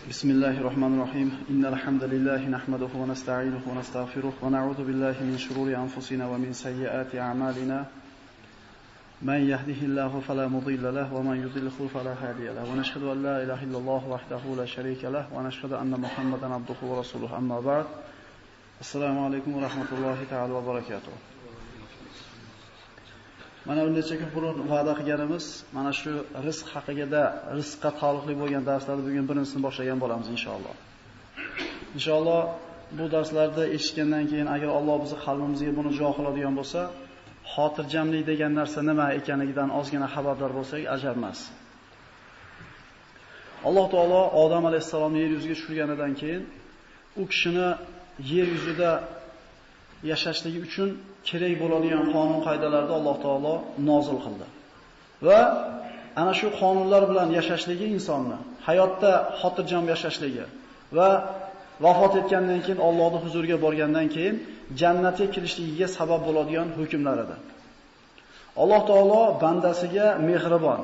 بسم الله الرحمن الرحيم إن الحمد لله نحمده ونستعينه ونستغفره ونعوذ بالله من شرور أنفسنا ومن سيئات أعمالنا من يهده الله فلا مضل له ومن يضلل فلا هادي له ونشهد أن لا إله إلا الله وحده لا شريك له ونشهد أن محمدا عبده ورسوله أما بعد السلام عليكم ورحمة الله تعالى وبركاته. Mana o'ncha kun burun va'da qilganimiz, mana shu rizq haqida, rizqqa taalluqli bo'lgan darslarni bugun birinchisini boshlagan bo'lamiz inshaalloh. Inshaalloh bu darslarda eshitgandan keyin agar Alloh bizni qalbimizga buni jo qiladigan bo'lsa, xotirjamlik degan narsa nima ekanligidan ozgina xabardor bo'lsak ajab emas. Alloh taolo Odam alayhisalomni yer yuziga tushirganidan keyin u kishini yer yuzida yashashligi uchun kerak bo'ladigan qonun qoidalarni Alloh taolo nozil qildi. Va ana shu qonunlar bilan yashashligi insonni hayotda xotirjam yashashligi va vafot etgandan keyin Allohning huzuriga borgandan keyin jannatga kirishligiga sabab bo'ladigan hukmlar edi. Alloh taolo bandasiga mehribon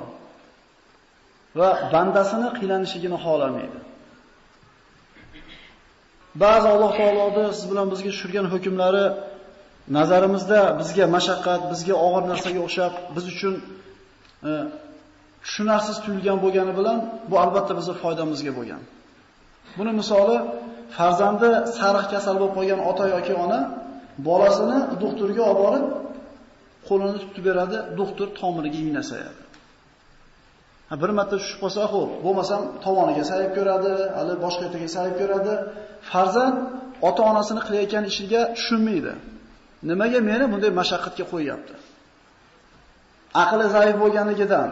va bandasini qiylanishligini xohlamaydi. Ba'zi Alloh taoloning siz bilan bizga tushirgan hukmlari nazarimizda bizga mashaqqat, bizga og'ir narsaga o'xshab, biz uchun tushunarsiz tuyulgan bo'lgani bilan bu albatta bizning foydamizga bo'lgan. Buni misoli farzandi sariq kasal bo'lib qolgan ota yoki ona bolasini doktorga olib borib, qo'lini tutib beradi, doktor tomiriga igna sayadi. Bir marta tushib qolsa, xo'p, bo'lmasam tovoniga sayib ko'radi, hali boshqa yerga sayib ko'radi. Farzand ota-onasini qilayotgan ishiga tushunmaydi. Nimaga meni bunday mashaqqatga qo'yapti? Aqli zaif bo'lganligidan,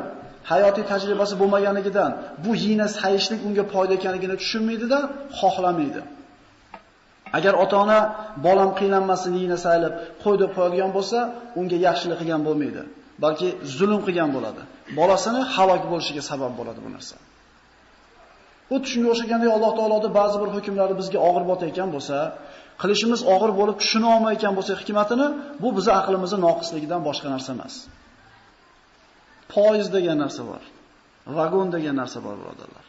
hayotiy tajribasi bo'lmaganligidan bu yina sayishlik unga foyda ekanligini tushunmaydi-da, xohlamaydi. Agar ota-ona bolam qiynalmasin yina saylab qo'y deb qo'yadigan bo'lsa, unga yaxshilik qilgan bo'lmaydi, balki zulm qilgan bo'ladi. Bolasini halok bo'lishiga sabab bo'ladi bu narsa. Xuddi shunga o'xshagandek Alloh taoloning ba'zi bir hukmlari bizga og'ir botayotgan bo'lsa, qilishimiz og'ir bo'lib tushuna olmayotgan bo'lsa hikmatini, bu bizning aqlimizning noqisligidan boshqa narsa emas. Poyezd degan narsa bor. Vagon degan narsa bor, birodarlar.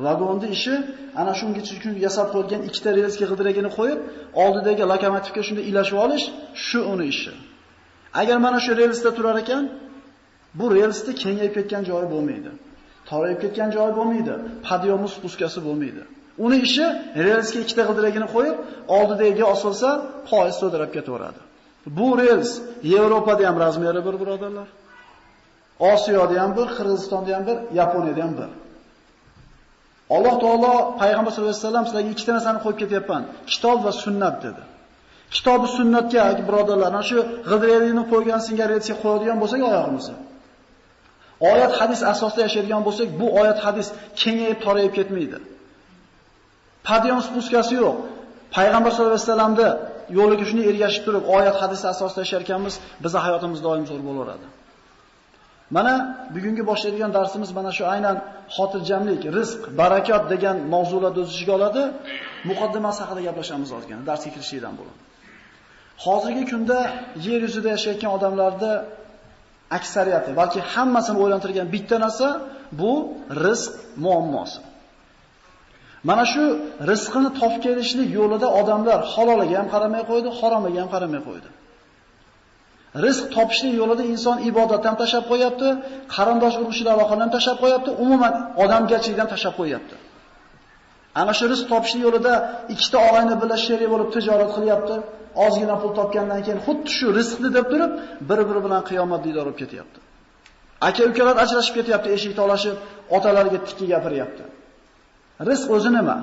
Vagonning ishi ana shungacha uchun yasab qo'yilgan ikkita relsga g'ildiragini qo'yib, oldidagi lokomotivga shunday ilashib olish, shu uni ishi. Agar mana shu relsda turar ekan, bu relsda kengayib ketgan joyi bo'lmaydi. Torayib ketgan joyi bo'lmaydi. Podyomi spuskasi bo'lmaydi. Uni ishi relsga ikkita g'ildiragini qo'yib, oldidagi osilsa, poyezd so'dirab ketaveradi. Bu rels Yevropada ham razmeri bir, birodarlar. Osiyoda ham bir, Qirg'izistonda ham bir, Yaponiyada ham bir. Alloh taolo payg'ambar sollallohu alayhi vasallam sizlarga ikkita narsani qo'yib ketyapman. Kitob va sunnat dedi. Kitob va sunnatga birodarlar, ana shu g'ildiragini qo'ygan singari relsga qo'yadigan bo'lsak oyog'imizni. Oyat hadis asosida yashaydigan bo'lsak, bu oyat hadis kengayib torayib ketmaydi. Podyon spuskasi yo'q. Payg'ambar sollallohu alayhi vasallamda yo'liga shuni ergashib turib, oyat hadis asosida yashar ekanmiz, bizning hayotimiz doim zo'r bo'laveradi. Mana bugungi boshlaydigan darsimiz mana shu aynan xotirjamlik, rizq, barakat degan mavzularni o'z ichiga oladi. Muqaddimasi haqida gaplashamiz ozgina, darsga kirishdan burun. Hozirgi kunda yer yuzida yashayotgan odamlarda aksariyati, balki hammasini o'ylantirgan bitta narsa bu rizq muammosi. Mana shu rizqini topib kelishlik yo'lida odamlar haloliga ham qaramay qo'ydi, haromiga ham qaramay qo'ydi. Rizq topishlik yo'lida inson ibodatdan tashab qo'yapti, qarindosh urug'chilar aloqani ham tashab qo'yapti, umuman odamgarchilikdan tashab qo'yapti. Ana shu rizq topishlik yo'lida ikkita og'ayni bilan sherik bo'lib tijorat qilyapti. Ozgina pul topgandan keyin xuddi shu rizqni deb turib, bir-biri bilan qiyomat diydor bo'lib ketyapti. Aka-ukalar ajrashib ketyapti, eshik talashib, otalariga tikki gapiryapti. Rizq o'zi nima?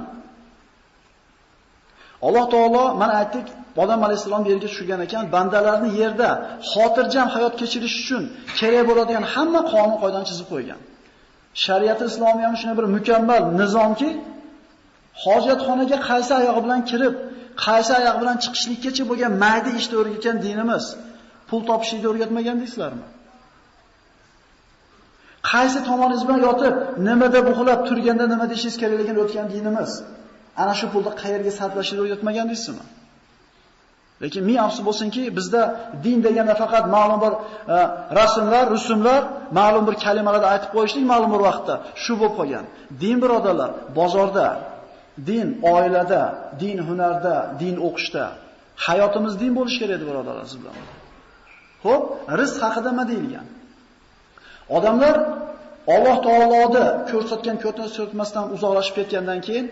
Alloh taolo mana aytdik, Odam alayhisalom yerga tushirgan ekan, bandalarni yerda xotirjam hayot kechirish uchun kerak bo'ladigan hamma qonun qoidani chizib qo'ygan. Shariat islomiy ham shunday bir mukammal nizomki, hojatxonaga qaysi oyog'i bilan kirib, qaysi oyoq bilan chiqishlikkacha bo'lgan mayda ishni o'rgatgan dinimiz pul topishni o'rgatmagan deysizlarmi? Qaysi tomoningiz bilan yotib, nimada buxlab turganda nima deyishingiz kerakligini o'tgan dinimiz ana shu pulni qayerga sarflashni o'rgatmagan deysizmi? Lekin ming afsus bo'lsinki, bizda din deganda faqat ma'lum bir rusumlar, ma'lum bir kalimalarda aytib qo'yishlik ma'lum bir vaqtda shu bo'lib qolgan. Din birodarlar, bozorda, din oilada, din hunarda, din o'qishda, hayotimiz din bo'lish kerak edi birodarlar siz bilan. Xo'p, rizq haqida nima deyilgan? Odamlar Alloh taoloni ko'rsatgan ko'rsatmasdan uzoqlashib ketgandan keyin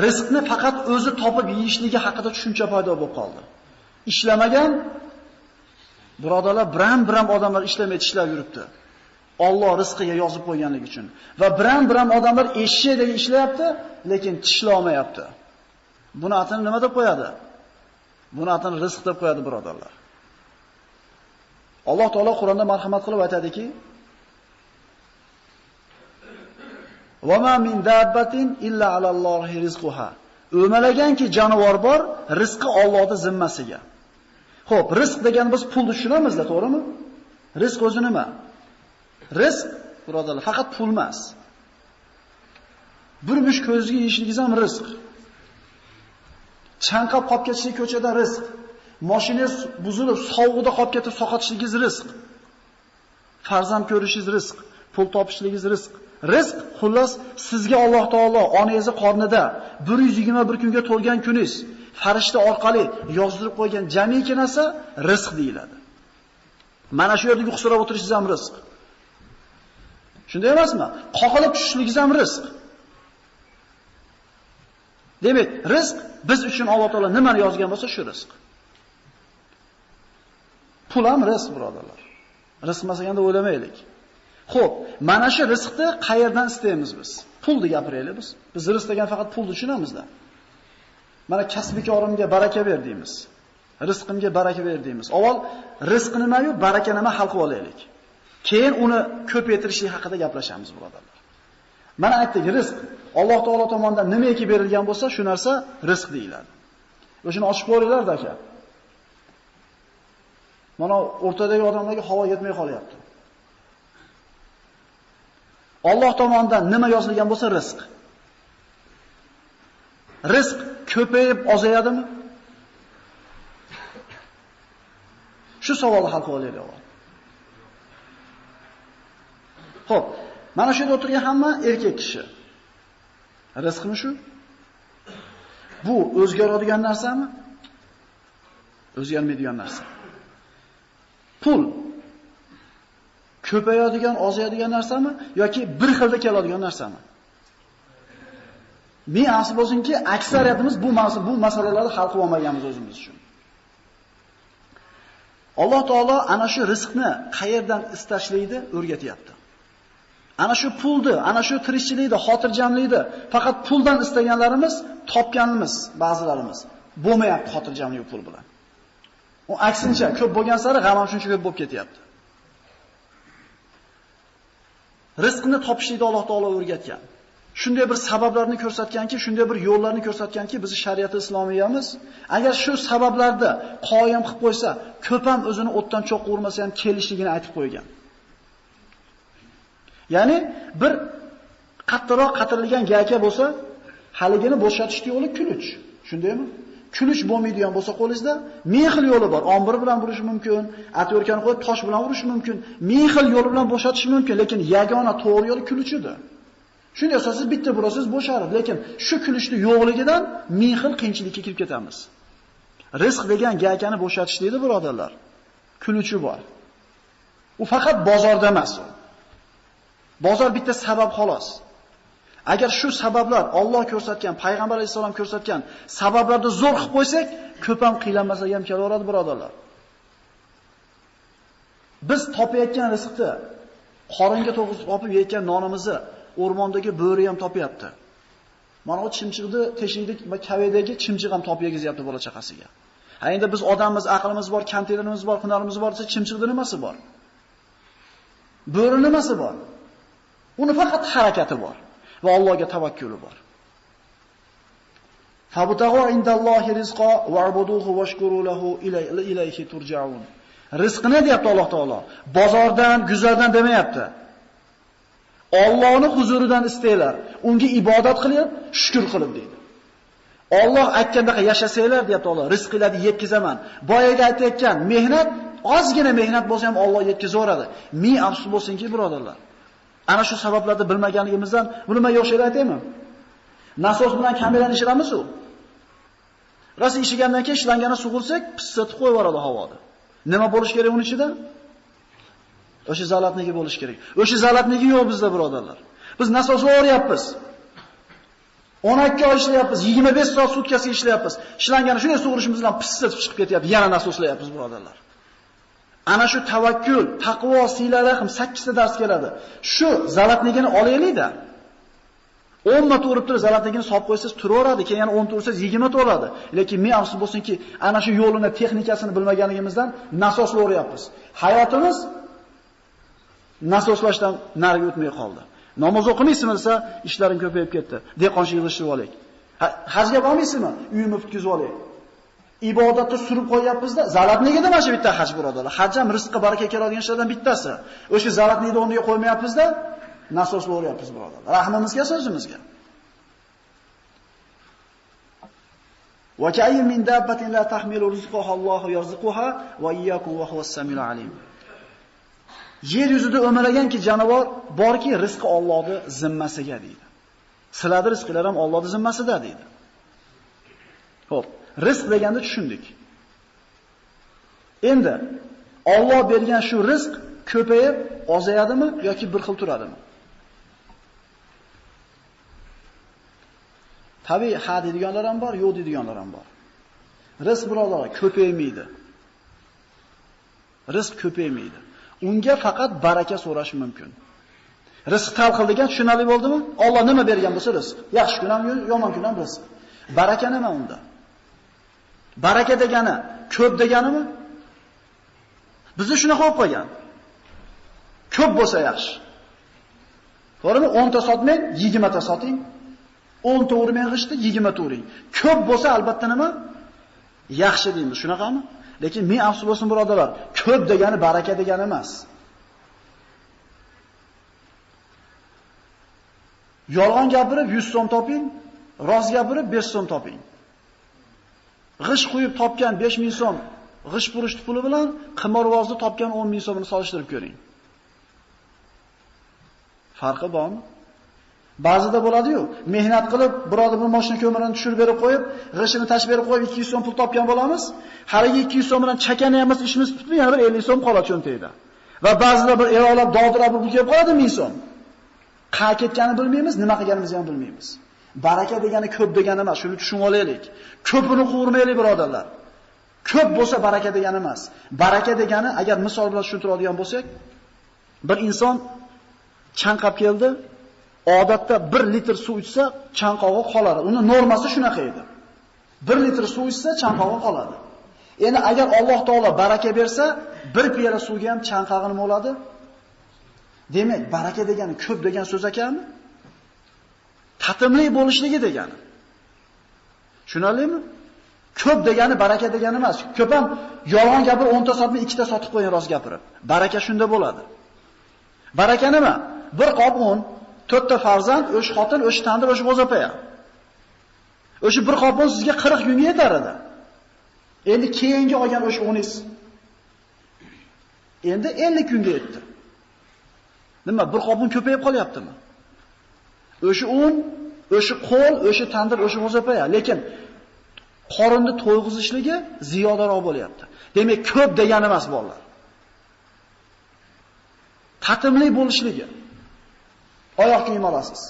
rizqni faqat o'zi topib yeyishligi haqida tushuncha paydo bo'lib qoldi. Ishlamagan birodarlar biram odamlar ishlamay tishlab yuribdi. Alloh rizqiga yozib qo'yganligi uchun. Va biram odamlar eshakdek ishlayapti, lekin tishlay olmayapti. Buni atini nima deb qo'yadi? Buni atini rizq deb qo'yadi birodarlar. Alloh taolo Qur'onda marhamat qilib aytadiki: "Va ma min dabbatin illa alallohi rizquha." O'malaganki jonivor bor, rizqi Allohning zimmasiga. Xo'p, rizq degan biz pulni tushunamizda, to'g'rimi? Rizq o'zi nima? Rizq, birodarlar, faqat pul emas. Bir mush ko'zga yeyishligingiz ham rizq. Chanqab qolib ketishlik ko'chada rizq. Mashinangiz buzilib, sovuqda qolib ketib soqotishligingiz rizq. Farzand ko'rishingiz rizq, pul topishligingiz rizq. Rizq xullas sizga Alloh taolo onangizni qornida 121 kunga to'lgan kuningiz farishta orqali yozdirib qo'ygan jamiki narsa rizq deyiladi. Mana shu yerda uxsirab o'tirishingiz ham rizq. Shunday emasmi? Qoqilib tushishligingiz ham rizq. Demak, rizq biz uchun Alloh taolo nimani yozgan bo'lsa shu rizq. Pul ham rizq birodarlar. Rizq masaganda o'ylamaylik. Xo'p, mana shu rizqni qayerdan istaymiz biz? Pulni gapiraylik biz. Biz rizq degan faqat pulni tushunamizda. Mana kasbikorimga baraka ber deymiz. Rizqimga baraka ber deymiz. Avval rizq nima-yu, baraka nima hal qilib olaylik. Keyin uni ko'paytirishlik haqida gaplashamiz birodarlar. Mana aytdik, rizq Alloh taolo tomonidan nimaiki berilgan bo'lsa, shu narsa rizq deyiladi. O'shini ochib ko'ringlar aka. Mana o'rtadagi odamlarga havo yetmay qolyapti. Alloh tomonidan nima yozilgan bo'lsa rizq. Rizq ko'payib ozayadimi? Shu savolni hal qilib olaylik avval. Xo'p, mana shu yerda o'tirgan hamma erkak kishi. Rizqmi shu? Bu o'zgaradigan narsami? O'zgarmaydigan narsa. Pul ko'payadigan, ozayadigan narsami yoki bir xilda keladigan narsami? Men asl bo'lsinki, aksariyatimiz bu masalalarni hal qilib olmaganmiz o'zimiz uchun. Alloh taolo ana shu rizqni qayerdan istashlikni o'rgatyapti. Ana shu pulni, ana shu tirikchilikni, xotirjamlikni faqat puldan istaganlarimiz, topganimiz ba'zilarimiz bo'lmayapti xotirjamlik pul bilan. U aksincha ko'p bo'lgan sari g'am ham shuncha ko'p bo'lib ketyapti. Rizqni topishlikni Alloh taolo o'rgatgan. Shunday bir sabablarni ko'rsatganki, shunday bir yo'llarni ko'rsatganki, bizi shariat islomiyamiz agar shu sabablarda qoyim qilib qo'ysa, ko'p ham o'zini o'tdan cho'qqa urmasa ham kelishligini aytib qo'ygan. Ya'ni bir qattiqroq qatirilgan gayka bo'lsa, haligini bo'shatishga yo'li kuluch. Shundaymi? Kuluch bo'lmaydigan bo'lsa qo'lingizda ming xil yo'li bor. Ombir bilan urish mumkin, atyorkani qo'yib tosh bilan urish mumkin. Ming xil yo'l bilan bo'shatish mumkin, lekin yagona to'g'ri yo'l kuluchidir. Shunday bo'lsa siz bitta burasiz bo'sharib, lekin shu kuluchni yo'qligidan ming xil qiyinchilikka kirib ketamiz. Rizq degan gaykani bo'shatish deydi birodarlar. Kuluchi bor. U faqat bozorda emas. Bozor bitta sabab xolos. Agar shu sabablar Alloh ko'rsatgan, payg'ambar alayhisalom ko'rsatgan sabablarni zo'r qilib qo'ysak, ko'p ham qiylanmasa ham kelaveradi birodarlar. Biz topayotgan rizqni, qoringa to'g'ri topib yeyotgan nonimizni o'rmondagi bo'ri ham topyapti. Mana o chimchiqni teshiklik va kavedagi chimchiq ham topib yegizyapti bola chaqasiga. Ha endi biz odammiz, aqlimiz bor, konteynerimiz bor, hunarimiz bor desa chimchiqning nimasi bor? Bo'ri nimasi bor? Uni faqat harakati bor va Allohga tavakkuli bor. Fabutaghu indallohi rizqo wa'buduhu washkuru lahu ilayhi turja'un. Rizqni deyapti Alloh taolo. Bozordan, guzardan demayapti. Allohning huzuridan istaylar. Unga ibodat qilib, shukr qilib deydi. Alloh aytgandaqa yashasanglar deyapti Alloh, rizqinglarni yetkizaman. Boyaga aytayotgan mehnat, ozgina mehnat bo'lsa ham Alloh yetkizaveradi. Ming afsus bo'lsinki, birodarlar. Ana shu sabablarni bilmaganligimizdan buni men yo'qshaylar aytaymi? Nasos bilan kamerani ishiramiz u. Rosa ishigandan keyin ishlangani sug'ursak, pissatib qo'yib yuboradi havoda. Nima bo'lish kerak uning ichida? O'sha zalatniki bo'lish kerak. O'sha zalatniki yo'q bizda, birodarlar. Biz nasosni o'ryapmiz. 12 oy ishlayapmiz, 25 soat sutkasiga ishlayapmiz. Ishlangani shunday sug'urishimiz bilan pissatib chiqib ketyapti. Yana nasoslayapmiz, birodarlar. Ana shu tavakkul, taqvo, siylar rahim 8 ta dars keladi. Shu zalatnigini olaylik-da. 10 marta urib turib zalatnigini solib qo'ysangiz turaveradi, keyin yana 10 ta ursangiz 20 ta o'radi. Lekin men afsus bo'lsinki, ana shu yo'lini, texnikasini bilmaganligimizdan nasosni o'ryapmiz. Hayotimiz nasoslashdan nariga o'tmay qoldi. Namoz o'qimaysizmi desa, ishlarim ko'payib ketdi. Dehqonchilik qilishni olaylik. Hajga bormaysizmi? Uyimni bitkizib olaylik. Ibodatni surib qo'yapmiz-da, zalatnigida mana shu bitta haj, birodarlar. Haj ham rizqqa baraka keladigan ishlardan bittasi. O'sha zalatnigini o'rniga qo'ymayapmiz-da, nasosni o'ryapmiz, birodarlar. Rahmimizga, so'zimizga. Va ka'ayyin min dabbatin la tahmilu rizqaha Allohu yarzuquha va iyyakum va huwas samiul alim. Yer yuzida o'malaganki jonivor borki, rizqi Allohning zimmasiga deydi. Sizlarning rizqinglar ham Allohning zimmasida deydi. Xo'p, rizq deganda tushundik. Endi Alloh bergan shu rizq ko'payib ozayadimi yoki bir xil turadimi? Tabiiy ha deydiganlar ham bor, yo'q deydiganlar ham bor. Rizq birodarlar ko'paymaydi. Rizq ko'paymaydi. Unga faqat baraka so'rash mumkin. Rizq talqil degan tushunarli bo'ldimi? Alloh nima bergan bo'lsa rizq. Yaxshi kun ham, yomon kun ham rizq. Baraka nima unda? Baraka degani ko'p deganimi? Bizni shunaqa qo'yib qo'ygan. Ko'p bo'lsa yaxshi. To'g'rimi? 10 ta sotmang, 20 ta soting. 10 ta urmang g'ishti, 20 ta uring. Ko'p bo'lsa albatta nima? Yaxshi deymiz, shunaqami? Lekin men afsus bo'lsin, birodarlar, ko'p degani baraka degani emas. Yolg'on gapirib 100 so'm toping, rost gapirib 5 so'm toping. G'ish qo'yib topgan 5000 so'm g'ish purish puli bilan qimorvozni topgan 10000 so'mni solishtirib ko'ring. Farqi bormi? Ba'zida bo'ladi-yu, mehnat qilib, birodar bir mashina ko'mirini tushirib berib qo'yib, g'ishini tashib berib qo'yib 200 so'm pul topgan bo'lamiz. Haligi 200 so'm bilan chakana emas ishimiz tutib, yana bir 50 so'm qoladi cho'ntakda. Va ba'zida bir evolab dovdirab bir kelib qoladi 1000 so'm. Qayerga ketganini bilmaymiz, nima qilganimizni ham bilmaymiz. Baraka degani ko'p degani emas, shuni tushunib olaylik. Ko'pini quvurmaylik, birodarlar. Ko'p bo'lsa baraka degani emas. Baraka degani, agar misol bilan tushuntiradigan bo'lsak, bir inson chanqab keldi, odatda 1 litr suv ichsa chanqog'i qoladi. Uni normasi shunaqa edi. 1 litr suv ichsa chanqog'i qoladi. Endi agar Alloh taolo baraka bersa, 1 piyola suvga ham chanqog'i nima bo'ladi? Demak, baraka degani ko'p degan so'z ekanmi? Tatimli bo'lishligi degani. Tushunarlimi? Ko'p degani baraka degani emas. Ko'p ham yolg'on gapirib 10 ta sotmay 2 ta sotib qo'ying rost gapirib. Baraka shunda bo'ladi. Baraka nima? Bir qop un, 4 ta farzand, o'sha xotin, o'sha tandir, o'sha g'o'zapaya. O'sha bir qop un sizga 40 kunga yetar edi. Endi keyingi olgan o'sha uningiz endi 50 kunga yetdi. Nima, bir qop un ko'payib qolyaptimi? O'sha un, o'sha qo'l, o'sha tandir, o'sha g'o'zapaya, lekin qorinni to'yg'izishligi ziyodaroq bo'lyapti. Demak, ko'p degani emas bolalar. Tatimli bo'lishligi. Oyoq kiyim olasiz.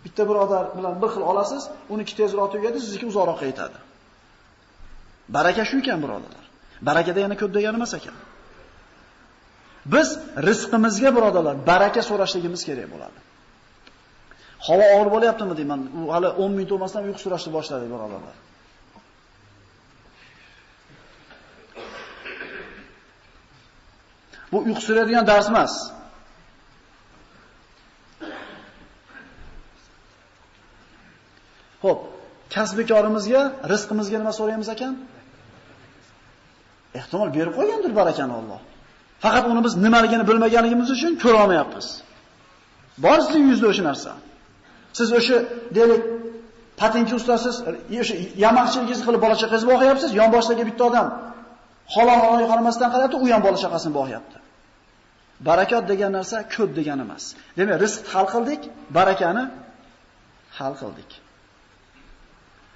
Bitta birodar bilan bir xil olasiz, uniki tezroq tugadi, sizniki uzoqroq yetadi. Baraka shu ekan, birodarlar. Baraka degani ko'p degani emas ekan. Biz rizqimizga, birodarlar, baraka so'rashligimiz kerak bo'ladi. Havo og'ir bo'lyaptimi deyman. U hali 10 minut o'tmasdan uyqu surashni boshladi, birodarlar. Bu uyqu suradigan dars emas. Xo'p, kasb-bekorimizga, rizqimizga nima so'raymiz ekan? Ehtimol berib qo'ygandir barakani Alloh. Faqat uni biz nimaligini bilmaganligimiz uchun ko'ra olmayapmiz. Bor sizning yuzda o'sha narsa. Siz o'sha deylik patinki ustasiz, o'sha yamoqchiligingizni qilib bola chaqangizni boqyapsiz, yon boshdagi bitta odam halol qaramasdan qarayapti, u ham bola chaqasini boqyapti. Barakot degan narsa ko'p degani emas. Demak, rizq hal qildik, barakani hal qildik.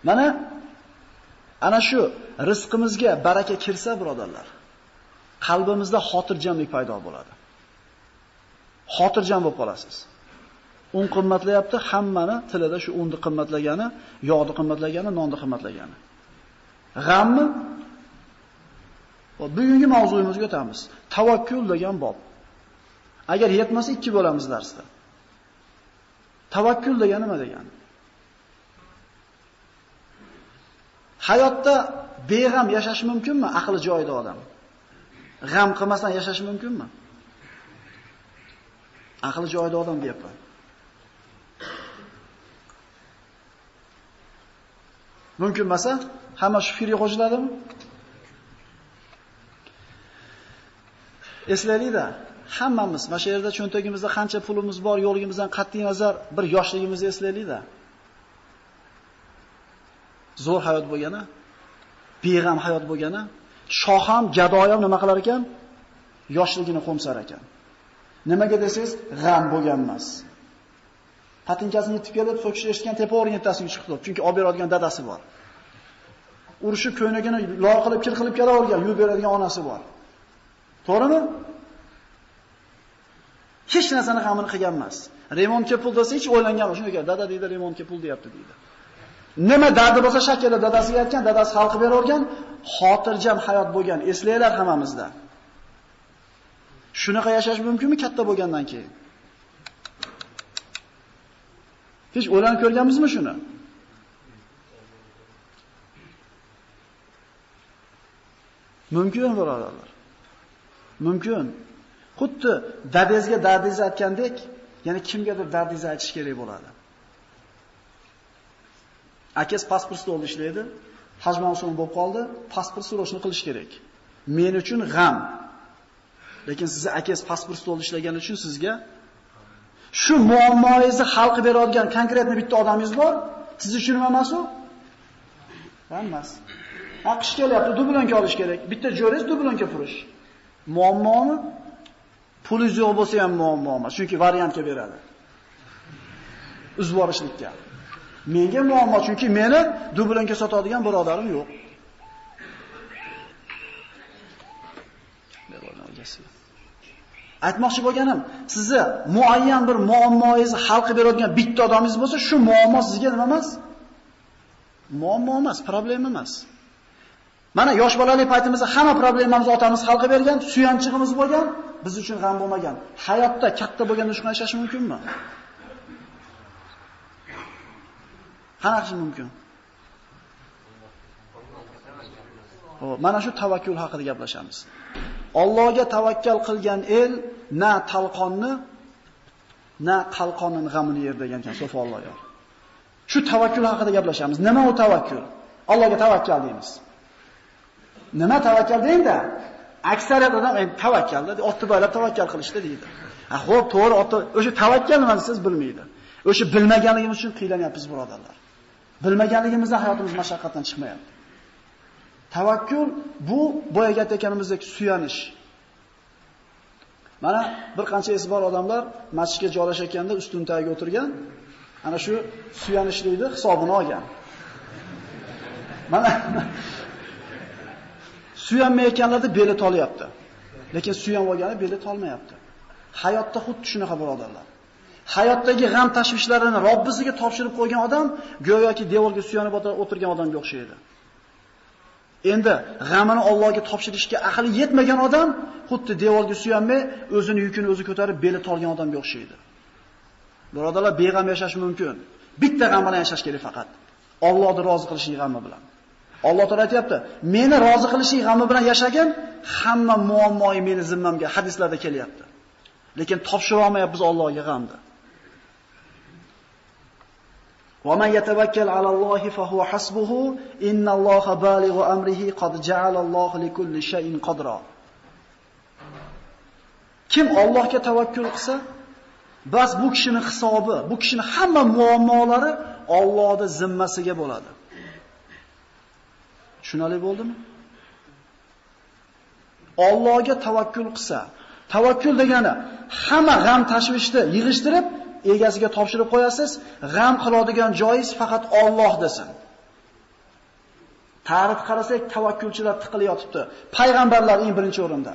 Mana ana shu rizqimizga baraka kirsa, birodarlar, qalbimizda xotirjamlik paydo bo'ladi. Xotirjam bo'lib qolasiz. Un qimmatlayapti, hammani tilida shu unni qimmatlagani, yog'ni qimmatlagani, nonni qimmatlagani. G'ammi? Bugungi mavzuyimizga o'tamiz. Tavakkul degan bob. Agar yetmasa 2 bo'lamiz darsda. Tavakkul degani nima degani? Hayotda beg'am yashash mumkinmi? Aqli joyida odam. G'am qilmasdan yashash mumkinmi? Aqli joyida odam deyapman. Mumkin emas-a? Hamma shu fikrga qo'shiladimi? Eslaylik-da, hammamiz mana shu yerda cho'ntagimizda qancha pulimiz bor, yo'ligimizdan qat'iy nazar bir yoshligimizni eslaylik-da. Zo'r hayot bo'lgani, beg'am hayot bo'lgani, shoh ham, gado ham nima qilar ekan? Yoshligini qo'msar ekan. Nimaga desangiz, g'am bo'lgan emas. Patinkasini yetib kelib, so'kish eshitgan tepa o'rnitasiga chiqib turibdi, chunki olib beradigan dadasi bor. Urushib ko'ynagini lor qilib, kir qilib kelavergan, yuvib beradigan onasi bor. To'g'rimi? Hech narsani g'amini qilgan emas. Remontga pul desa hech o'ylangan emas. Shunday, dada deydi, remontga pul deyapti deydi. Nima dardi bo'lsa shakilda dadasiga aytgan, dadasi hal qilib beravergan, xotirjam hayot bo'lgan, eslaylar hammamizda. Shunaqa yashash mumkinmi katta bo'lgandan keyin? Hech o'ylanib ko'rganmizmi shuni? Mumkin birodarlar. Mumkin. Xuddi dadangizga dardingizni aytgandek, yana kimgadir dardingizni aytish kerak bo'ladi. Akangiz pasport stolida ishlaydi, haj mavsumi bo'lib qoldi, pasport so'rashni qilish kerak. Men uchun g'am. Lekin sizni akangiz pasport stolida ishlagani uchun sizga shu muammoingizni hal qilib beradigan konkretni bitta odamingiz bor. Siz uchun nima emas u? Emas. Qish kelyapti, dublonka olish kerak. Bitta jo'rangiz dublonka purish. Muammomi? Pulingiz yo'q bo'lsa ham muammo emas, chunki variantga beradi. Uzvorishlikka. Menga muammo, chunki meni dublonka sotadigan birodarim yo'q. Aytmoqchi bo'lganim, sizni muayyan bir muammoingizni hal qilib beradigan bitta odamingiz bo'lsa, shu muammo sizga nima emas? Muammo emas, problema emas. Mana yosh bolalik paytimizda hamma problemamizni otamiz hal qilib bergan, suyanchig'imiz bo'lgan, biz uchun g'am bo'lmagan. Hayotda katta bo'lganda shunday yashash mumkinmi? Qanaqa mumkin? Mana shu tavakkul haqida gaplashamiz. Allohga tavakkal qilgan el na talqonni, na qalqonning g'amini yer degan ekan So'folloh yor. Shu tavakkul haqida gaplashamiz. Nima u tavakkul? Allohga tavakkal deymiz. Nima tavakkal deydi? Aksariyat odam tavakkalda, otni baylab tavakkal qilishdi deydi. Xo'p, to'g'ri, o'sha tavakkal nima siz bilmaydi. O'sha bilmaganligimiz uchun qiylanyapmiz, birodarlar. Bilmaganligimizdan hayotimiz mashaqqatdan chiqmayapti. Tavakkul bu boyaga aytganimizdek suyanish. Mana bir qancha esi bor odamlar masjidga joylashayotganda ustun tagiga o'tirgan, ana shu suyanishlikni hisobini olgan. Mana suyanmayotganlarda beli tolyapti. Lekin suyanib olgani beli tolmayapti. Hayotda xuddi shunaqa birodarlar. Hayotdagi g'am tashvishlarini Robbisiga topshirib qo'ygan odam go'yoki devorga suyanib o'tirgan odamga o'xshaydi. Endi g'amini Allohga topshirishga aqli yetmagan odam xuddi devorga suyanmay, o'zini yukini o'zi ko'tarib beli tolgan odamga o'xshaydi. Birodarlar, beg'am yashash mumkin. Bitta g'am bilan yashash kerak faqat. Allohni rozi qilishlik g'ami bilan. Alloh taolo aytayapti, meni rozi qilishlik g'ami bilan yashagin, hamma muammoy meni zimmamga hadislarda kelyapti. Lekin topshira olmayapmiz Allohga g'amni. Va man yatawakkal alallohi fa huwa hasbuhu innalloha balighu amrihi qad ja'alallohu likulli shay'in qadra. Kim Allohga tavakkul qilsa, bas bu kishining hisobi, bu kishining hamma muammolari Allohning zimmasiga bo'ladi. Tushunali bo'ldimi? Allohga tavakkul qilsa, tavakkul degani hamma g'am tashvishni yig'ishtirib egasiga topshirib qo'yasiz, g'am qiladigan joyingiz faqat Alloh desin. Tarix qarasak, tavakkulchilar tiqilib yotibdi. Payg'ambarlar eng birinchi o'rinda.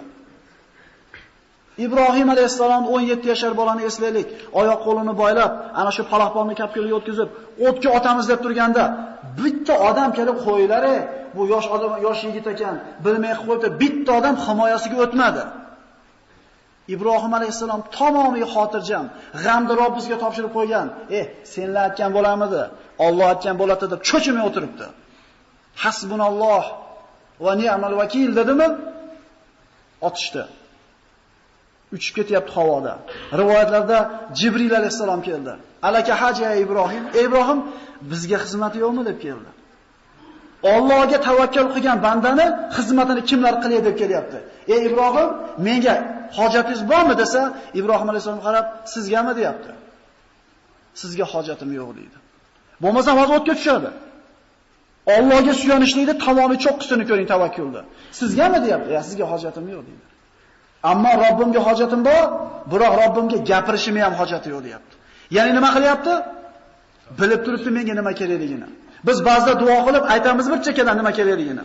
Ibrohim alayhisalom 17 yashar bolani eslaylik. Oyoq qo'lini boylab, ana shu palaxponni kapkilga o'tkazib, o'tga otamiz deb turganda, bitta odam kelib qo'ylar, bu yosh odam, yosh yigit ekan, bilmay qo'yibdi, bitta odam himoyasiga o'tmadi. Ibrohim alayhisalom tamomiy xotirjam, g'amni Robbimizga topshirib qo'ygan. Senlar aytgan bo'lamidi? Alloh aytgan bo'ladi deb cho'chimay o'tiribdi. Hasbunalloh va ni'mal vakil dedimi? Otishdi. Uchib ketyapti havoda. Rivoyatlarda Jibril alayhisalom keldi. Alaka haja Ibrohim. Ibrohim bizga xizmati yo'qmi deb keldi. Allohga tavakkal qilgan bandani xizmatini kimlar qiladi deb kelyapti. Ibrohim, menga hojatingiz bormi desa, Ibrohim alayhisalom qarab, sizgami deyapti. Sizga hojatim yo'q deydi. Bo'lmasa hozir o'tga tushadi. Allohga suyanishlikda tamomiy cho'qqisini ko'ring tavakkulda. Sizgami deyapti? Sizga hojatim yo'q deydi. Ammo Robbimga hojatim bor, biroq Robbimga gapirishimga ham hojati yo'q deyapti. Ya'ni nima qilyapti? Bilib turibdi menga nima kerakligini. Biz ba'zida duo qilib aytamiz bir chekkadan nima kerakligini.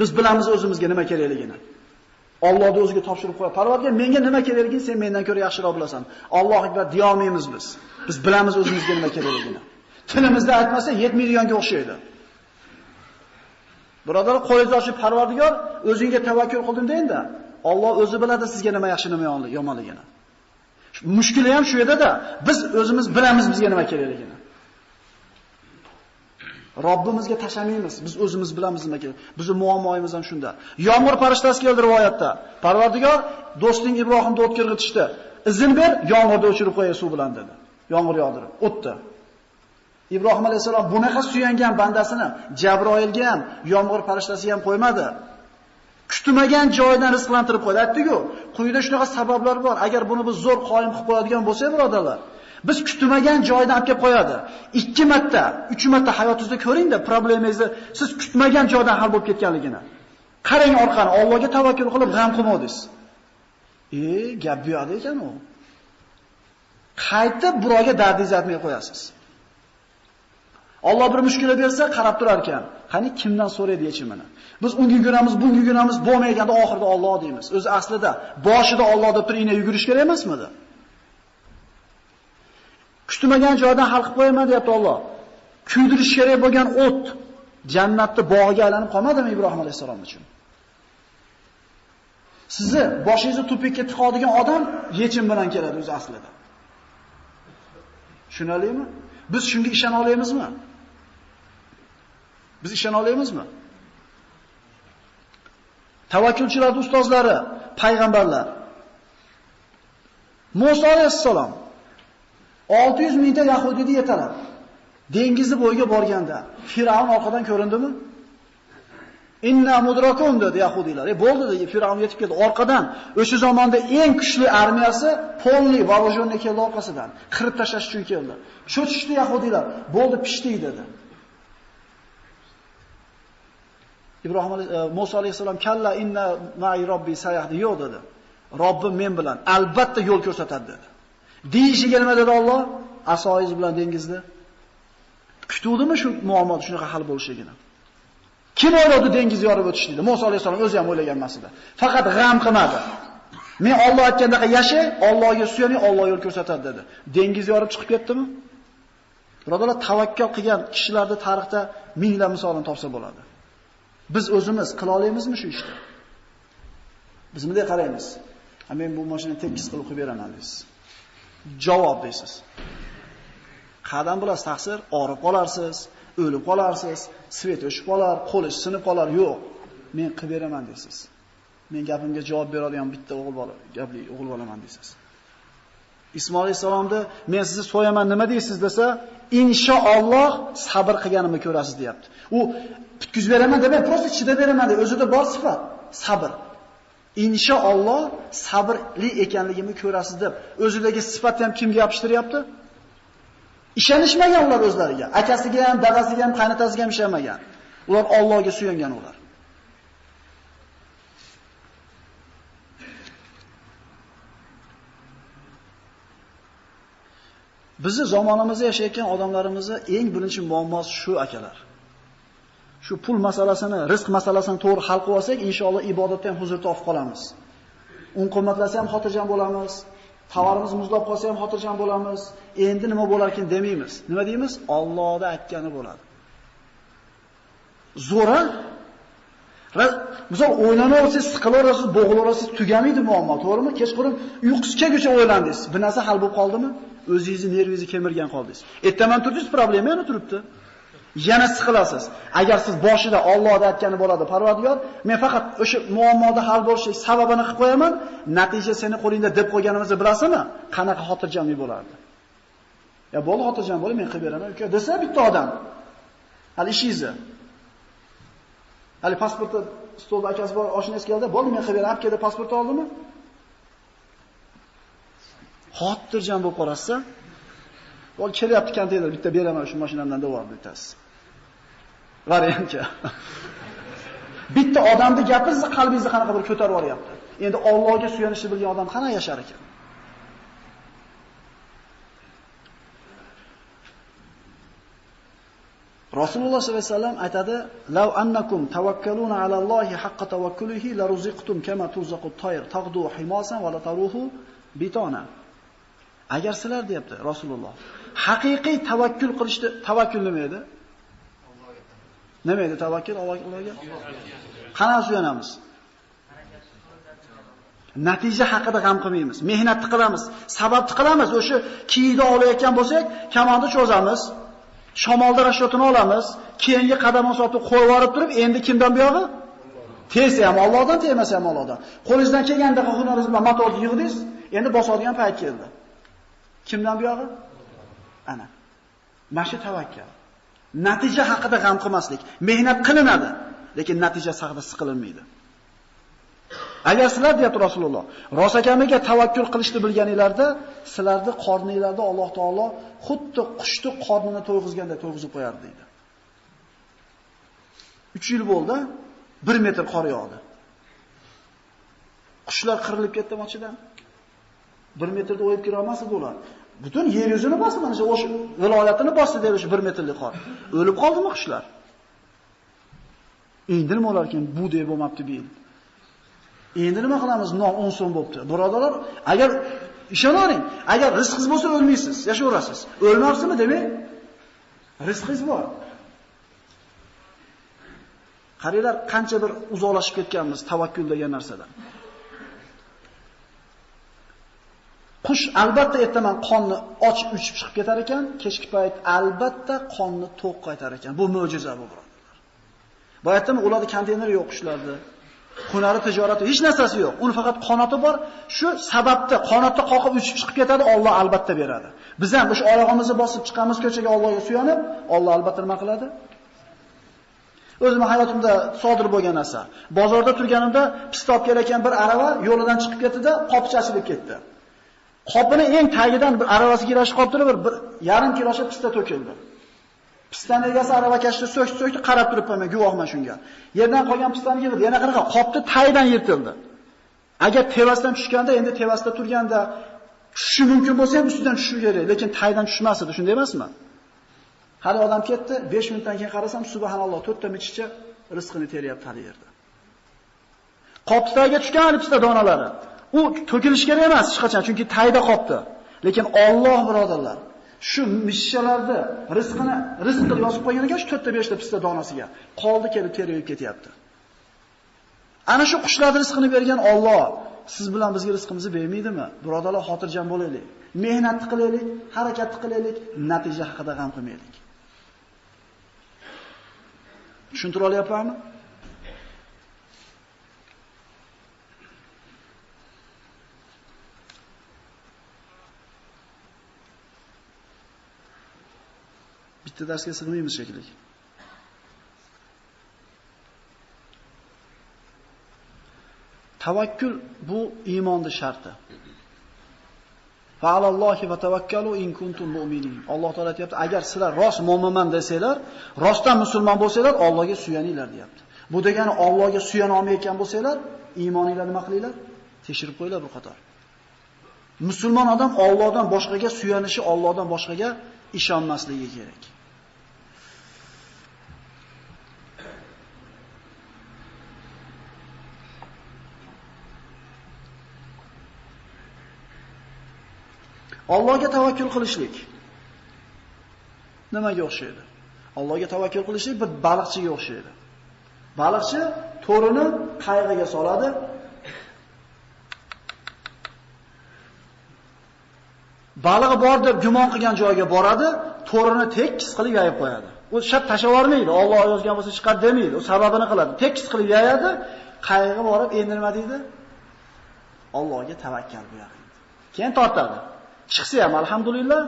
Biz bilamiz o'zimizga nima kerakligini. Allohning o'ziga topshirib qo'yadi. Parvardigor, menga nima kerakligini sen mendan ko'ra yaxshiroq bilasan. Alloh akbar deyolmaymiz biz. Biz bilamiz o'zimizga nima kerakligini. Tilimizda aytmasa 7 millionga o'xshaydi. Birodarlar, qo'lingizni ochib Parvardigor, o'zingga tavakkul qildim deyinda, Alloh o'zi biladi sizga nima yaxshi, nima yomonligini. Mushkuli ham shu yerda-da, biz o'zimiz bilamiz bizga nima kerakligini. Robbimizga tashamaymiz, biz o'zimiz bilamiz nima kerak. Bizning muammoimiz ham shunda. Yomg'ir farishtasi keldi rivoyatda. Parvardigor, do'sting Ibrohimni o'tkirg'itishdi. Izn ber, yomg'irni o'chirib qo'yay suv bilan dedi. Yomg'ir yog'dirib, o'tdi. Ibrohim alayhisalom bunaqa suyangan bandasini Jabroilga ham, yomg'ir farishtasiga ham qo'ymadi. Kutmagan joydan rizqlantirib qo'ydi. Aytdi-ku, quyida shunaqa sabablar bor. Agar buni biz zo'r qoyim qilib qo'yadigan bo'lsak, birodarlar, biz kutmagan joydan olib kelib qo'yadi. 2 marta, 3 marta hayotingizda ko'ring-da, problemingizni siz kutmagan joydan hal bo'lib ketganligini. Qarang orqani, Allohga tavakkul qilib g'am qilmadingiz. Gap bu yoqda ekan u. Qaytib birovga dardingizni aytmay qo'yasiz. Alloh bir mushkula bersa, qarab turar ekan. Qani kimdan so'raydi yechimini? Biz unga yuguramiz, bunga yuguramiz, bo'lmaganda oxirida Alloh deymiz. O'zi aslida boshida Alloh deb turib yugurish kerak emasmidi? Kutmagan joydan hal qilib qo'yaman deyapti Alloh. Kuydirish kerak bo'lgan o't jannatda bog'iga aylanib qolmadimi Ibrohim alayhisalom uchun? Sizni boshingizni tupikka tiqadigan odam yechim bilan keladi o'zi aslida. Tushunalingmi? Biz shunga ishona olamizmi? Biz ishona olamizmi? Tavakkulchilarning ustozlari, payg'ambarlar. Musa alayhisalom 600 mingta yahudiyni yetalab dengizni bo'yiga borganda Firavn orqadan ko'rindimi? Inna mudrakun dedi yahudiylar. Bo'ldi dedi, Firavn yetib keldi orqadan. O'sha zamonda eng kuchli armiyasi polni vorovjonni keldi orqasidan. Qirib tashlash uchun keldi. Cho'chishdi yahudiylar. Bo'ldi, pishdik dedi. Ibrohim Musa alayhisalom kalla inna ma'i robbi sayahdi yo'q dedi. Robbim men bilan albatta yo'l ko'rsatadi dedi. Deyishiga nima dedi Alloh? Asoyiz bilan dengizni kutuvdimi shu muammo shunaqa hal bo'lishligini? Kim o'yladi dengiz yorib o'tishni? Musa alayhisalom o'zi ham o'ylagan emas edi. Faqat g'am qilmadi. Men Alloh aytgandaqa yashay, Allohga suyaning, Alloh yo'l ko'rsatadi dedi. Dengiz yorib chiqib ketdimi? Birodarlar, tavakkal qilgan kishilarning tarixda minglab misolini topsa bo'ladi. Biz o'zimiz qila olamizmi shu ishni? Biz bunday qaraymiz. Men bu mashinani tekis qilib qo'yib beraman deysiz. Javob deysiz. Qadam bilasiz taqsir, og'rib qolarsiz, o'lib qolarsiz, svet o'chib qolar, qo'lish sinib qolar. Yo'q, men qilib beraman deysiz. Men gapimga javob beradigan bitta o'g'il bola, gapli o'g'il bolaman deysiz. Ismoil alayhisalomni men sizni so'yaman nima deysiz desa, inshaalloh sabr qilganimni ko'rasiz deyapti. U bitkizib beraman deb, prosta chidab beraman deb o'zida bor sifat, sabr. Inshaalloh sabrli ekanligimni ko'rasiz deb o'zidagi sifatni ham kimga yopishtiryapti? Ishonishmagan ular o'zlariga. Akasiga ham, dadasiga ham, qaynotasiga ham ishonmagan. Ular Allohga suyangan ular. Bizni zamonimizda yashayotgan odamlarimizning eng birinchi muammosi shu akalar. Shu pul masalasini, rizq masalasini to'g'ri hal qilib olsak, inshaalloh ibodatda ham huzur topib qolamiz. Un qimmatlasa ham xotirjam bo'lamiz. Tovarimiz muzlab qolsa ham xotirjam bo'lamiz. Endi nima bo'lar ekan demaymiz. Nima deymiz? Allohning aytgani bo'ladi. Zo'ra. Misol o'ylanaversangiz, siqilaverasiz, bo'g'ilaverasiz, tugamaydi muammo, to'g'rimi? Kechqurun uyqusiz kelguncha o'ylandingiz. Bir narsa hal bo'lib qoldimi? O'zingizni nervingizni kemirgan qoldingiz. Ertaman turdingiz, problema yana turibdi. Yana siqilasiz. Agar siz boshida Allohning aytgani bo'ladi, Parvardigor, men faqat o'sha muammoda hal bo'lishi sababini qilib qo'yaman, natija seni qo'lingda deb qo'yganimizni bilasizmi? Qanaqa xotirjamlik bo'lardi. Ya bo'ldi, xotirjam bo'ling, men qilib beraman, uka, desa bitta odam. Hali ishingizni. Hali pasportni stolda akasi bor, oshingiz keldi, bo'ldi, men qilib beraman, olib keldi, pasport oldimi? Xotirjam bo'lib qolasiz. Bo'l kelyapti konteyner, bitta beraman shu mashinamdan devordi bittasi. Variantga. Bitta odamni gapiringizni qalbingizni qanaqa bir ko'tarib yuboryapti. Endi Allohga suyanishni bilgan odam qanaqa yashar ekan? Rasululloh sollallohu alayhi vasallam aytadi: "Law annakum tawakkaluna ala Allohi haqqa tawakkulihi la ruziqtum kama tuzaqut tayr taqdu himasan va la taruhu bitona." Agar sizlar deyapti Rasululloh, haqiqiy tavakkul qilishdi, tavakkul nima edi? Nima edi tavakkul Allohga? Qanaqa suyanamiz? Natija haqida g'am qilmaymiz. Mehnatni qilamiz, sababni qilamiz. O'sha kiyida olayotgan bo'lsak, kamonni cho'zamiz. Shamolda rashotini olamiz, keyingi qadam osatib qo'yib yorib turib, endi kimdan buyog'i? Tegsa ham Allohdan, tegmasa ham Allohdan. Qo'lingizdan kelganda hunaringiz bilan motorni yig'dingiz, endi bosadigan payt keldi. Kimdan buyog'i? Ana. Mashi tavakkal. Natija haqida g'am qilmaslik. Mehnat qilinadi, lekin natijasi haqida siqilinmaydi. Agar sizlar deyapti Rasululloh, rosakamiga tavakkul qilishni bilganinglarda, sizlarni qorningizlarda Alloh taolo xuddi qushni qornini to'yg'izganda to'yg'izib qo'yadi deydi. 3 yil bo'ldi, 1 metr qor yog'di. Qushlar qirilib ketdi machidan. 1 metrda o'yib kira olmasdi ular. Butun yer yuzini bosdi, mana o'sha viloyatini bosdi deb o'sha 1 metrlik qor. O'lib qoldimi qushlar? Endi nima bo'lar ekan? Bu deb bo'lmabdi bu yil. Endi nima qilamiz? Non 10 so'm bo'pti. Birodarlar, agar ishonaring, agar rizqingiz bo'lsa o'lmaysiz, yashayverasiz. O'lmabsizmi demak, rizqingiz bor. Qaranglar, qancha bir uzoqlashib ketganmiz tavakkul degan narsadan. Qush albatta ertaman qonni och uchib chiqib ketar ekan, kechki payt albatta qonni to'q qaytar ekan. Bu mo'jiza bu birodarlar. Bu aytdim, ularda konteyner yo'q qushlarda. Hunari, tijorati, hech narsasi yo'q. Uni faqat qanoti bor. Shu sababda qanotda qoqib uchib chiqib ketadi, Alloh albatta beradi. Biz ham o'sha oyog'imizni bosib chiqamiz ko'chaga Allohga suyanib, Alloh albatta nima qiladi? O'zim hayotimda sodir bo'lgan narsa. Bozorda turganimda pista olib kelayotgan bir arava yo'lidan chiqib ketdi-da, qopi chachilib ketdi. Qopini eng tagidan bir aravasiga ilashib qolib turib, bir yarim kilosha pista to'kildi. Pistani egasi arava kashni so'kdi, qarab turibman, men guvohman shunga. Yerdan qolgan pistani yig'di. Yana qanaqa qopni tagidan yirtildi. Agar tevasdan tushganda, endi tevasda turganda tushishi mumkin bo'lsa ham ustidan tushishi kerak, lekin tagidan tushmas edi, shunday emasmi? Hali odam ketdi, 5 minutdan keyin qarasam, subhanalloh, 4 ta michcha rizqini teryapti hali yerda. Qoptaga tushgan pista donalari. U to'kilish kerak emas hech qachon, chunki tayda qopdi. Lekin Alloh birodarlar, shu mishchalarni rizqini rizq qilib yozib qo'ygan ekan, shu 4 ta 5 ta pista donasiga qoldi kelib terib ketyapti. Ana shu qushlarning rizqini bergan Alloh siz bilan bizga rizqimizni bermaydimi? Birodarlar, xotirjam bo'laylik. Mehnat qilaylik, harakat qilaylik, natija haqida g'am qilmaylik. Tushuntira olyapmanmi? Bitta darsga sig'maymiz shekilli. Tavakkul bu iymonning sharti. Fa alallohi va tavakkalu in kuntum mu'minin. Alloh taolo aytayapti, agar sizlar rost mo'minman desanglar, rostdan musulmon bo'lsanglar, Allohga suyaninglar deyapti. Bu degani Allohga suyana olmayotgan bo'lsanglar, iymoninglarni nima qilinglar? Tekshirib qo'yinglar bir qator. Musulmon odam Allohdan boshqaga suyanishi, Allohdan boshqaga ishonmasligi kerak. Allohga tavakkul qilishlik nimaga o'xshaydi? Allohga tavakkul qilishlik bir baliqchiga o'xshaydi. Baliqchi to'rini qayg'iga soladi. Balig'i bor deb gumon qilgan joyga boradi, to'rini tekis qilib yayib qo'yadi. U shart tashavormaydi, Alloh yozgan bo'lsa chiqar demaydi, u sababini qiladi. Tekis qilib yayadi, qayg'i borib endi nima deydi? Allohga tavakkal bo'yadi. Keyin tortadi. Chiqsa ham alhamdulillah,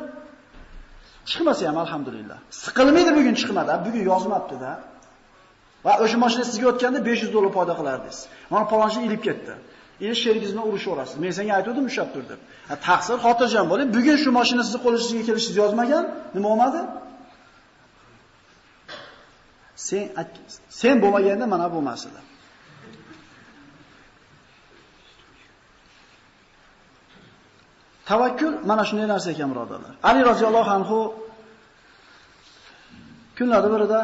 chiqmasa ham alhamdulillah. Siqilmaydi bugun chiqmadi, bugun yozmabdi-da. Va o'sha mashina sizga o'tganda $500 foyda qilardingiz. Mana palonchi ilib ketdi. Endi sherigingiz bilan urushaverasiz. Men senga aytdim ushlab tur deb. Taqsir, xotirjam bo'ling. Bugun shu mashina sizni qo'lingizga kelishingizni yozmagan, nima bo'lmadi? Sen bo'lmaganda mana bo'lmasdi. Tavakkul mana shunday narsa ekan, birodarlar. Ali roziyallohu anhu kunlarda birida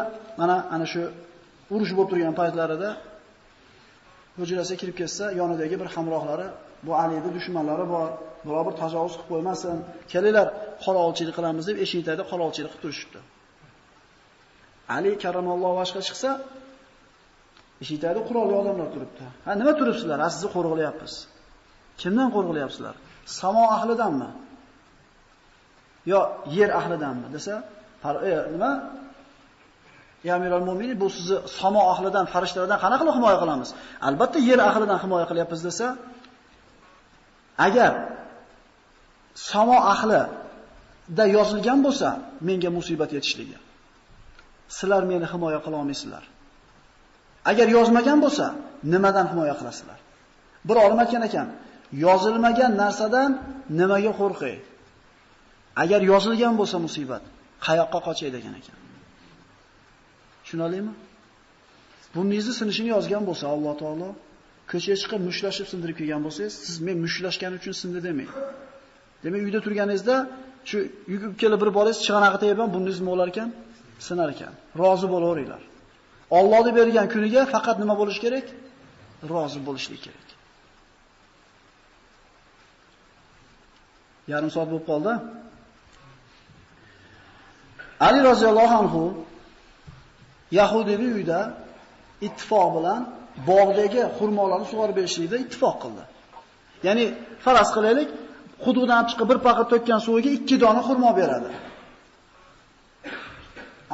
ana shu urush bo'lib turgan paytlarida hujrasiga kirib ketsa, yonidagi bir hamrohlari, bu Alining dushmanlari bor, biror bir tajovuz qilib qo'ymasin, kelinglar qorovulchilik qilamiz deb eshik tagida qorovulchilik qilib turishibdi. Ali karramallohu vajhiga chiqsa, eshik tagida qurolli odamlar turibdi. Ha, nima turibsizlar? Ha, sizni qo'rg'ilyapmiz. Kimdan qo'rg'ilyapsizlar? Samo ahlidanmi? Yo yer ahlidanmi desa, nima? Ya Amirul Mu'minin, bu sizni samo ahlidan, farishtalardan qanaqa qilib himoya qilamiz? Albatta yer ahlidan himoya qilyapmiz desa, agar samo ahlida yozilgan bo'lsa, menga musibat yetishligi. Sizlar meni himoya qila olmaysizlar. Agar yozmagan bo'lsa, nimadan himoya qilasizlar? Bir olim aytgan ekan, yozilmagan narsadan nimaga qo'rqay? Agar yozilgan bo'lsa musibat, qayoqqa qochay degan ekan. Tushunalingmi? Burningizni sinishini yozgan bo'lsa Alloh taolo, ko'chaga chiqib mushlashib sindirib kelgan bo'lsangiz, siz men mushlashgan uchun sindi demang. Demak, uyda turganingizda shu yugib kelib bir boringiz chig'anog'i tegib ham burningiz nima bo'lar ekan? Sinar ekan. Rozi bo'laveringlar. Allohning bergan kuniga faqat nima bo'lish kerak? Rozi bo'lishlik kerak. Yarim soat bo'lib qoldi. Ali roziyallohu anhu Yahudiyning uyida ittifoq bilan bog'dagi xurmolarni sug'orib berishlikda ittifoq qildi. Ya'ni faraz qilaylik, quduqdan olib chiqib bir paqa to'kkan suviga 2 dona xurmo beradi.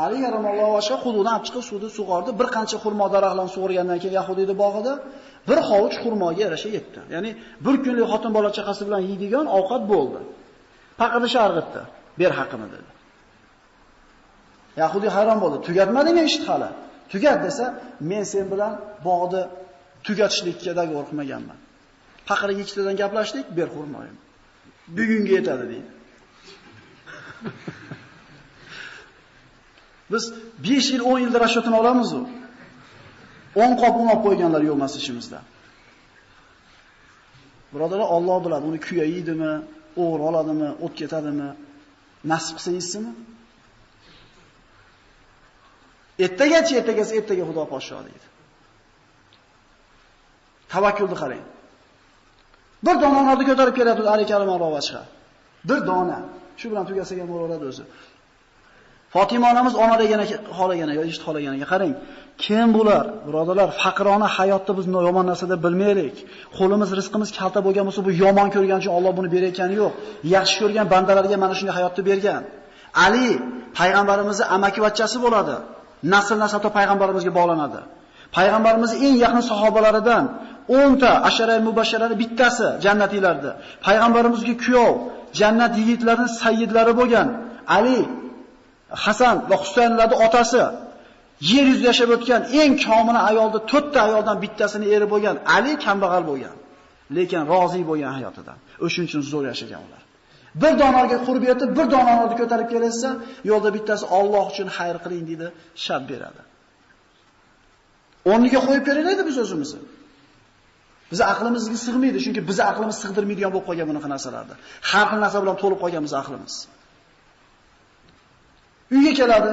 Ali karamallohu vajhi quduqdan olib chiqib suvni sug'ordi, bir qancha xurmo daraxtlarni sug'organdan keyin Yahudiyning bog'ida bir hovuch xurmoga yarasha yetdi. Ya'ni bir kunlik xotin bola chaqasi bilan yeydigan ovqat bo'ldi. Paqirni sharg'itdi, ber haqini dedi. Yahudiy hayron bo'ldi. Tugatmadingmi ishni hali? Tugat desa, men sen bilan bog'ni tugatishlikka dogovor qilmaganman. Paqiriga ikkitadan gaplashdik, ber xurmoyim. Bugunga yetadi deydi. Biz 5 yil, 10 yilda rashodini olamiz-ku. 10 qop un olib qo'yganlar yo'qmas ishimizda. Birodarlar, Alloh biladi, uni kuya yeydimi, o'g'ri oladimi, o't ketadimi, nasib qilsa yeysizmi? Ertagacha, ertaga Xudo podsho deydi. Tavakkulni qarang. Bir dona narni ko'tarib keladi Ali karamallohu vajhi. Bir dona. Shu bilan tugasa ham bo'laveradi o'zi. Fatima onamiz ona degan xolaganaga, eshit xolaganaga qarang. Kim bular? Birodarlar, faqrona hayotda biz yomon narsa deb bilmaylik. Qo'limiz, rizqimiz kalta bo'lgan bo'lsa, bu yomon ko'rgan uchun Alloh buni berayotgani yo'q. Yaxshi ko'rgan bandalarga mana shunday hayotni bergan. Ali payg'ambarimizning amakivachchasi bo'ladi. Nasl-nasabda payg'ambarimizga bog'lanadi. Payg'ambarimizning eng yaqin sahobalaridan 10 ta ashara-i mubashsharani bittasi jannatiylarda. Payg'ambarimizga kuyov, jannat yigitlarining sayyidlari bo'lgan Ali, Hasan va Husaynlarning otasi, yer yuzida yashab o'tgan eng komila ayolda 4 ta ayoldan bittasini eri bo'lgan Ali kambag'al bo'lgan, lekin rozi bo'lgan hayotidan. O'shuning uchun zo'r yashagan ular. Bir donorga qurib yetib, bir donorni ko'tarib kelsa, yo'lda bittasi Alloh uchun xayr qiling deydi, shab beradi. O'rniga qo'yib beraylik biz o'zimizni. Biz aqlimizga sig'maydi, chunki biz aqlimiz sig'dirmaydigan bo'lib qolgan bunaqa narsalarda. Har xil narsa bilan to'lib qolgan biz aqlimiz. Uyga keladi,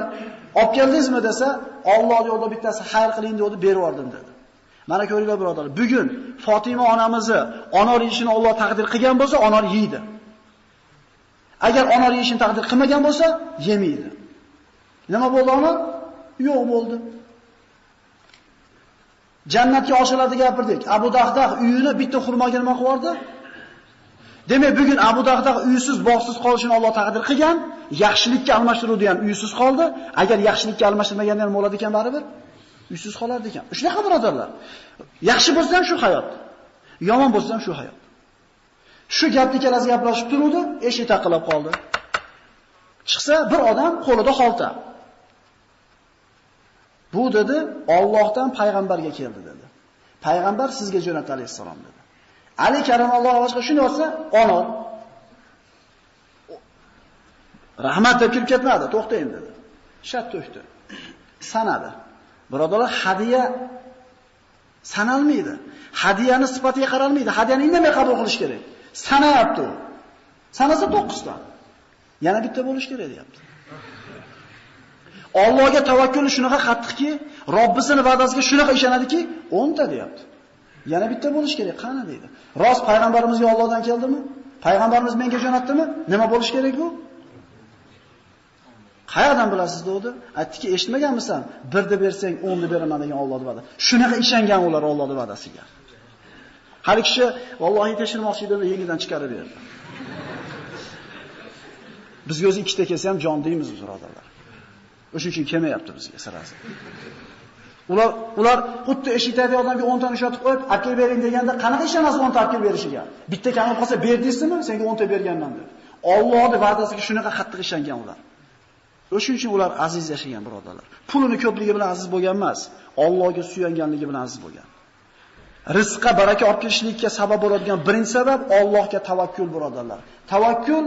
olib keldingizmi desa, Alloh yo'lda bittasi xayr qiling deb berib yubordim dedi. Mana ko'ringlar birodarlar, bugun Fatima onamizni onor yeyishini Alloh taqdir qilgan bo'lsa, onor yeydi. Agar onor yeyishini taqdir qilmagan bo'lsa, yemaydi. Nima bo'ldi ona? Yo'q bo'ldi. Jannatga oshiradi gapirdik. Abu Dahdah uyini bitta xurmoga nima qildi? Demak, bugun Abu Dahdah uysiz, bog'siz qolishini Alloh taqdir qilgan, yaxshilikka almashtiruvdi ham uysiz qoldi. Agar yaxshilikka almashtirmaganda ham bo'ladi ekan baribir uysiz qolardi ekan. Shunaqa birodarlar. Yaxshi bo'lsa ham shu hayot. Yomon bo'lsa ham shu hayot. Shu gapni ikkalasi gaplashib turuvdi, eshik taqilib qoldi. Chiqsa bir odam qo'lida xolta. Bu dedi, Allohdan payg'ambarga keldi dedi. Payg'ambar sizga jo'natdi alayhisalom dedi. Ali karamallohu vajhiga shuni olsa, onor. Rahmat deb kirib ketmadi, to'xtaying dedi. Shat to'xtadi. Sanadi. Birodarlar, hadiya sanalmaydi. Hadiyani sifatiga qaralmaydi. Hadiyani indamay qabul qilish kerak. Sanayapti u. Sanasa 9 ta. Yana bitta bo'lish kerak deyapti. Allohga tavakkuli shunaqa qattiqki, Robbisining va'dasiga shunaqa ishonadiki, 10 ta deyapti. Yana bitta bo'lish kerak, qani deydi. Rost payg'ambarimizga Allohdan keldimi? Payg'ambarimiz menga jo'natdimi? Nima bo'lish kerak bu? Qayerdan bilasiz dedi? Aytdiki, eshitmaganmisan? 1 deb bersang 10 deb beraman degan Allohning va'dasi. Shunaqa ishongan ular Allohning va'dasiga. Har kishi vallohi tekshirmoqchi edi, yengidan chiqarib berdi. Bizga o'zi ikkita kelsa ham jon deymiz birodarlar. O'shuning uchun kelmayapti bizga sirasi. Ular xuddi eshitadi odamga 10 ta ishlatib qo'yib, "Akil bering" deganda qanaqa ishonasiz 10 ta akil berishiga? Bitta kamib qolsa berdingizmi? Senga 10 ta berganman deb. Allohning va'dasiga shunaqa qattiq ishongan ular. O'shuning uchun ular aziz yashagan birodarlar. Pulini ko'pligi bilan aziz bo'lgan emas, Allohga suyanganligi bilan aziz bo'lgan. Rizqqa baraka olib kelishlikka sabab bo'ladigan birinchi sabab Allohga tavakkul birodarlar. Tavakkul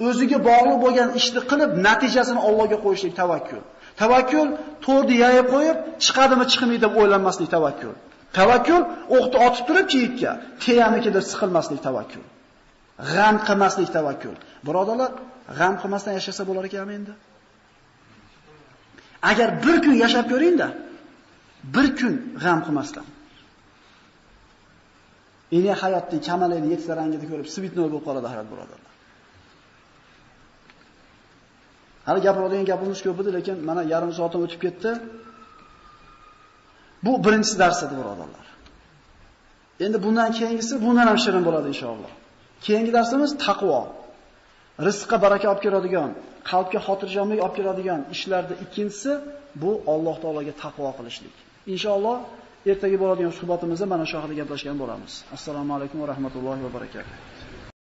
o'ziga bog'liq bo'lgan ishni qilib, natijasini Allohga qo'yishlik tavakkul. Tavakkul to'rni yayib qo'yib, chiqadimi, chiqmaydi deb o'ylanmaslik tavakkul. Tavakkul o'qni otib turib kiyikka, teyamiki deb siqilmaslik tavakkul. G'am qilmaslik tavakkul. Birodarlar, g'am qilmasdan yashasa bo'lar ekanmi endi? Agar bir kun yashab ko'ring-da, bir kun g'am qilmasdan. Ini hayotning kamalini 7 ta rangida ko'rib, svitnoy bo'lib qoladi hayot birodarlar. Hali gapiradigan gapimiz ko'p edi, lekin mana yarim soatim o'tib ketdi. Bu birinchi dars edi birodarlar. Endi bundan keyingisi bundan ham shirin bo'ladi inshaalloh. Keyingi darsimiz taqvo. Rizqqa baraka olib keladigan, qalbga xotirjamlik olib keladigan ishlarda ikkinchisi bu Alloh taologa taqvo qilishlik. Inshaalloh ertaga bo'ladigan suhbatimizda mana shu haqida gaplashgan bo'lamiz. Assalomu alaykum va rahmatullohi va barakatuh.